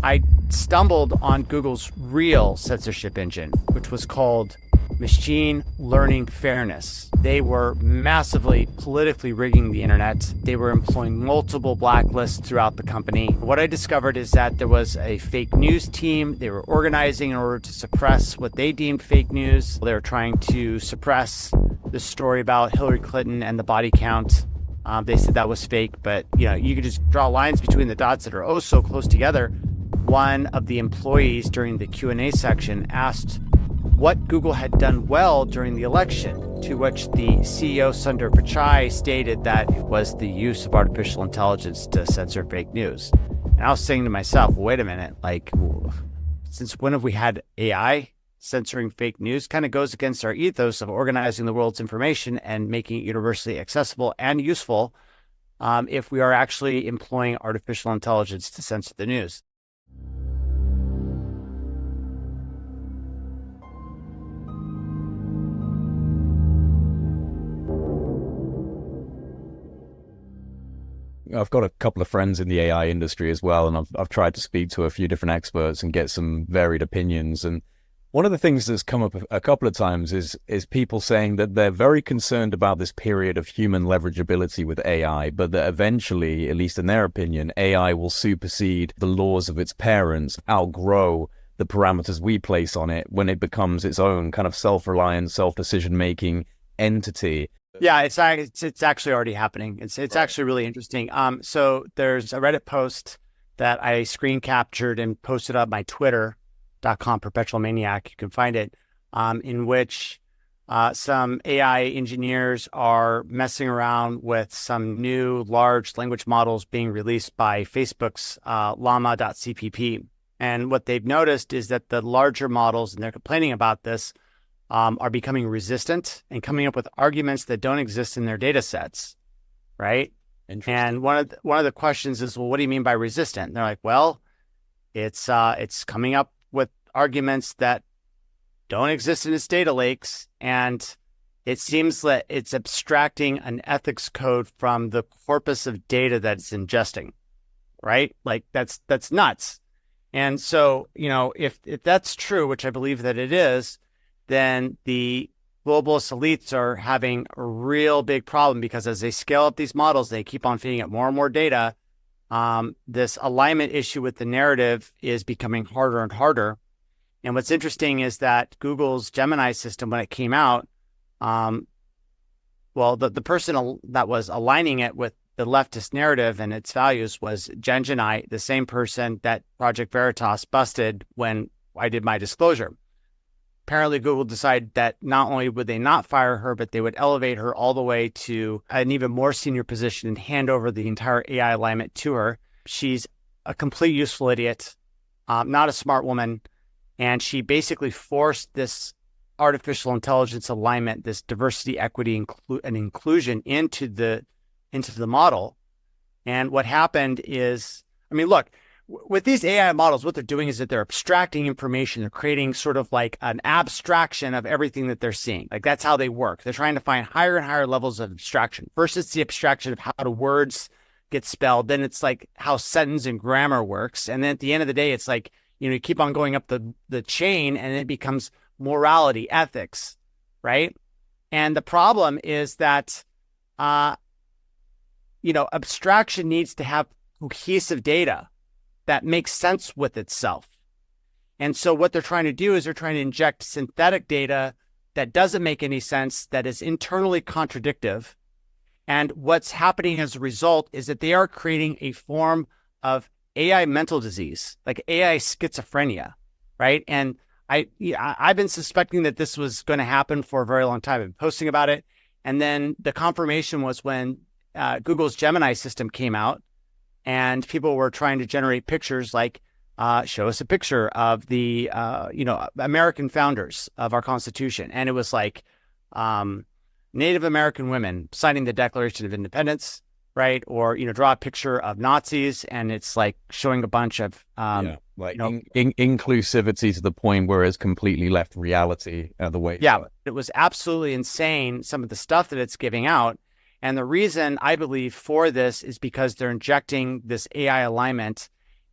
I stumbled on Google's real censorship engine, which was called Machine Learning Fairness. They were massively politically rigging the internet. They were employing multiple blacklists throughout the company. What I discovered is that there was a fake news team. They were organizing in order to suppress what they deemed fake news. They were trying to suppress the story about Hillary Clinton and the body count. They said that was fake, but you could just draw lines between the dots that are oh so close together. One of the employees during the Q&A section asked what Google had done well during the election, to which the CEO Sundar Pichai stated that it was the use of artificial intelligence to censor fake news. And I was saying to myself, wait a minute, since when have we had AI censoring fake news? Kind of goes against our ethos of organizing the world's information and making it universally accessible and useful if we are actually employing artificial intelligence to censor the news. I've got a couple of friends in the AI industry as well, and I've tried to speak to a few different experts and get some varied opinions. And one of the things that's come up a couple of times is people saying that they're very concerned about this period of human leverageability with AI, but that eventually, at least in their opinion, AI will supersede the laws of its parents, outgrow the parameters we place on it when it becomes its own kind of self-reliant, self-decision-making entity. Yeah, it's actually already happening. It's right. Actually really interesting. So there's a Reddit post that I screen captured and posted on my Twitter.com perpetual maniac. You can find it, in which some AI engineers are messing around with some new large language models being released by Facebook's llama.cpp. And what they've noticed is that the larger models, and they're complaining about this, are becoming resistant and coming up with arguments that don't exist in their data sets, right? And one of the questions is, well, what do you mean by resistant? And they're like, well, it's coming up with arguments that don't exist in its data lakes, and it seems that it's abstracting an ethics code from the corpus of data that it's ingesting, right? Like that's nuts. And so, if that's true, which I believe that it is, then the globalist elites are having a real big problem, because as they scale up these models, they keep on feeding it more and more data. This alignment issue with the narrative is becoming harder and harder. And what's interesting is that Google's Gemini system, when it came out, the person that was aligning it with the leftist narrative and its values was Gemini, the same person that Project Veritas busted when I did my disclosure. Apparently, Google decided that not only would they not fire her, but they would elevate her all the way to an even more senior position and hand over the entire AI alignment to her. She's a complete useful idiot, not a smart woman. And she basically forced this artificial intelligence alignment, this diversity, equity, and inclusion into the model. And what happened is, look, with these AI models, what they're doing is that they're abstracting information. They're creating sort of like an abstraction of everything that they're seeing. Like that's how they work. They're trying to find higher and higher levels of abstraction. First, it's the abstraction of how the words get spelled. Then it's like how sentence and grammar works. And then at the end of the day, it's like, you keep on going up the chain, and it becomes morality, ethics, right? And the problem is that, abstraction needs to have cohesive data that makes sense with itself. And so what they're trying to do is they're trying to inject synthetic data that doesn't make any sense, that is internally contradictive. And what's happening as a result is that they are creating a form of AI mental disease, like AI schizophrenia, right? And I've been suspecting that this was going to happen for a very long time. I've been posting about it. And then the confirmation was when Google's Gemini system came out, and people were trying to generate pictures like, show us a picture of the, American founders of our Constitution. And it was like Native American women signing the Declaration of Independence, right? Or, draw a picture of Nazis, and it's like showing a bunch of, inclusivity to the point where it's completely left reality the way. Yeah, it was absolutely insane, some of the stuff that it's giving out. And the reason I believe for this is because they're injecting this AI alignment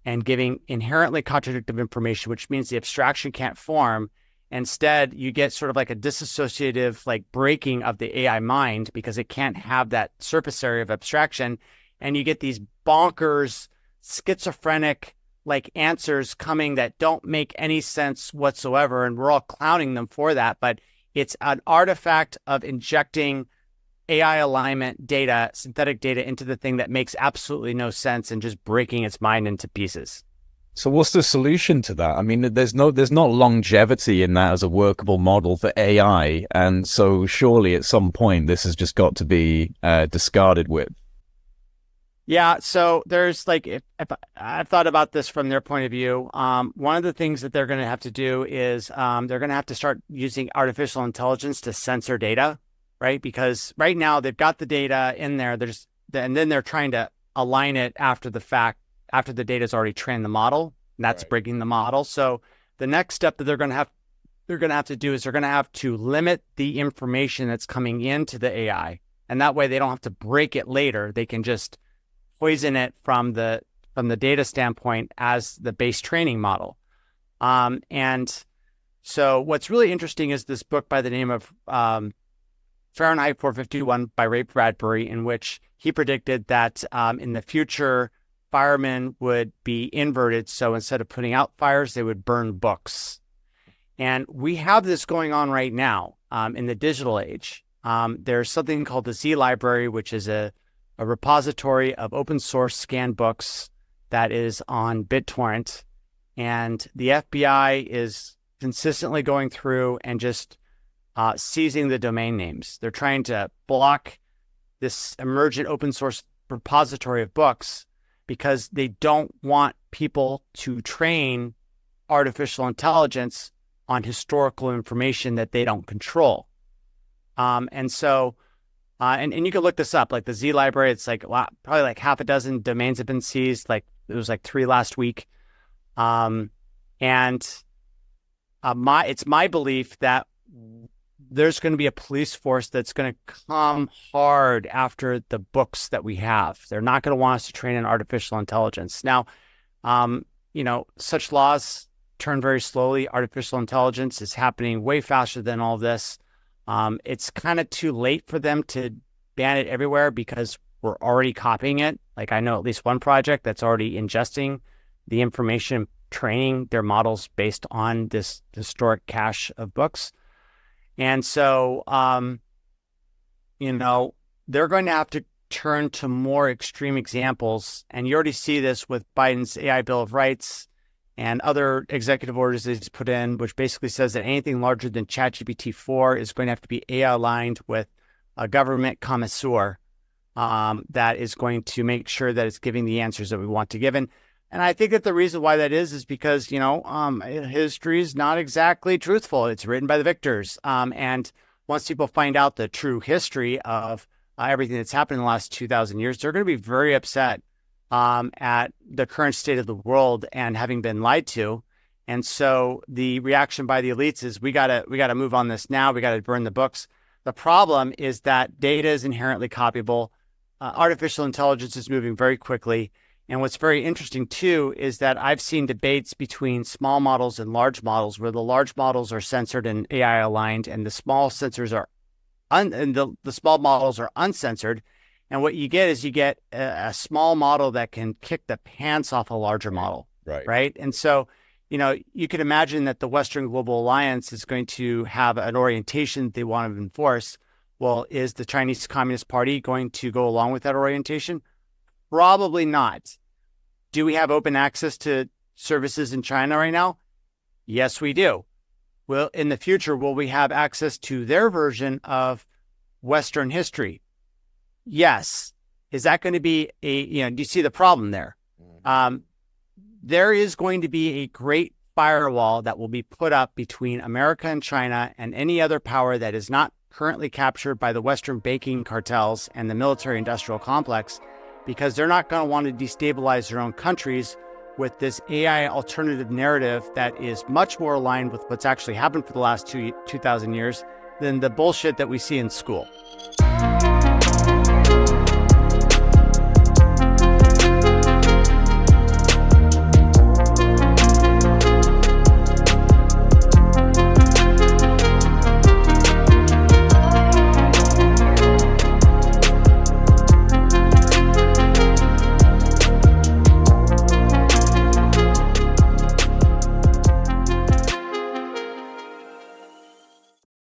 and giving inherently contradictory information, which means the abstraction can't form. Instead, you get sort of like a disassociative like breaking of the AI mind because it can't have that surface area of abstraction. And you get these bonkers, schizophrenic like answers coming that don't make any sense whatsoever. And we're all clowning them for that. But it's an artifact of injecting AI alignment data, synthetic data into the thing that makes absolutely no sense and just breaking its mind into pieces. So what's the solution to that? I mean, there's not longevity in that as a workable model for AI. And so surely at some point, this has just got to be discarded with. Yeah, so there's like, if I've thought about this from their point of view, one of the things that they're going to have to do is they're going to have to start using artificial intelligence to censor data, right? Because right now they've got the data in there, and then they're trying to align it after the fact, after the data is already trained the model, and that's Right. breaking the model. So the next step that they're going to have to do is they're going to have to limit the information that's coming into the AI, and that way they don't have to break it later. They can just poison it from the data standpoint as the base training model. And so what's really interesting is this book by the name of Fahrenheit 451 by Ray Bradbury, in which he predicted that in the future, firemen would be inverted. So instead of putting out fires, they would burn books. And we have this going on right now in the digital age. There's something called the Z Library, which is a repository of open source scanned books that is on BitTorrent. And the FBI is consistently going through and just seizing the domain names. They're trying to block this emergent open source repository of books because they don't want people to train artificial intelligence on historical information that they don't control. And so, and you can look this up, like the Z Library, it's like probably like half a dozen domains have been seized. Like it was like 3 last week. It's my belief that there's going to be a police force that's going to come hard after the books that we have. They're not going to want us to train in artificial intelligence. Now, such laws turn very slowly. Artificial intelligence is happening way faster than all this. It's kind of too late for them to ban it everywhere because we're already copying it. Like I know at least one project that's already ingesting the information, training their models based on this historic cache of books. And so, they're going to have to turn to more extreme examples. And you already see this with Biden's AI Bill of Rights and other executive orders that he's put in, which basically says that anything larger than ChatGPT 4 is going to have to be AI aligned with a government connoisseur that is going to make sure that it's giving the answers that we want to give. And I think that the reason why that is because, history is not exactly truthful. It's written by the victors. And once people find out the true history of everything that's happened in the last 2,000 years, they're going to be very upset at the current state of the world and having been lied to. And so the reaction by the elites is we gotta move on this now. We got to burn the books. The problem is that data is inherently copyable. Artificial intelligence is moving very quickly. And what's very interesting, too, is that I've seen debates between small models and large models where the large models are censored and AI aligned and the small sensors are the small models are uncensored. And what you get is a small model that can kick the pants off a larger model. Right. And so, you can imagine that the Western Global Alliance is going to have an orientation they want to enforce. Well, is the Chinese Communist Party going to go along with that orientation? Probably not. Do we have open access to services in China right now? Yes, we do. Well, in the future, will we have access to their version of Western history? Yes. Is that going to be do you see the problem there? There is going to be a great firewall that will be put up between America and China and any other power that is not currently captured by the Western banking cartels and the military-industrial complex, because they're not going to want to destabilize their own countries with this AI alternative narrative that is much more aligned with what's actually happened for the last 2,000 years than the bullshit that we see in school.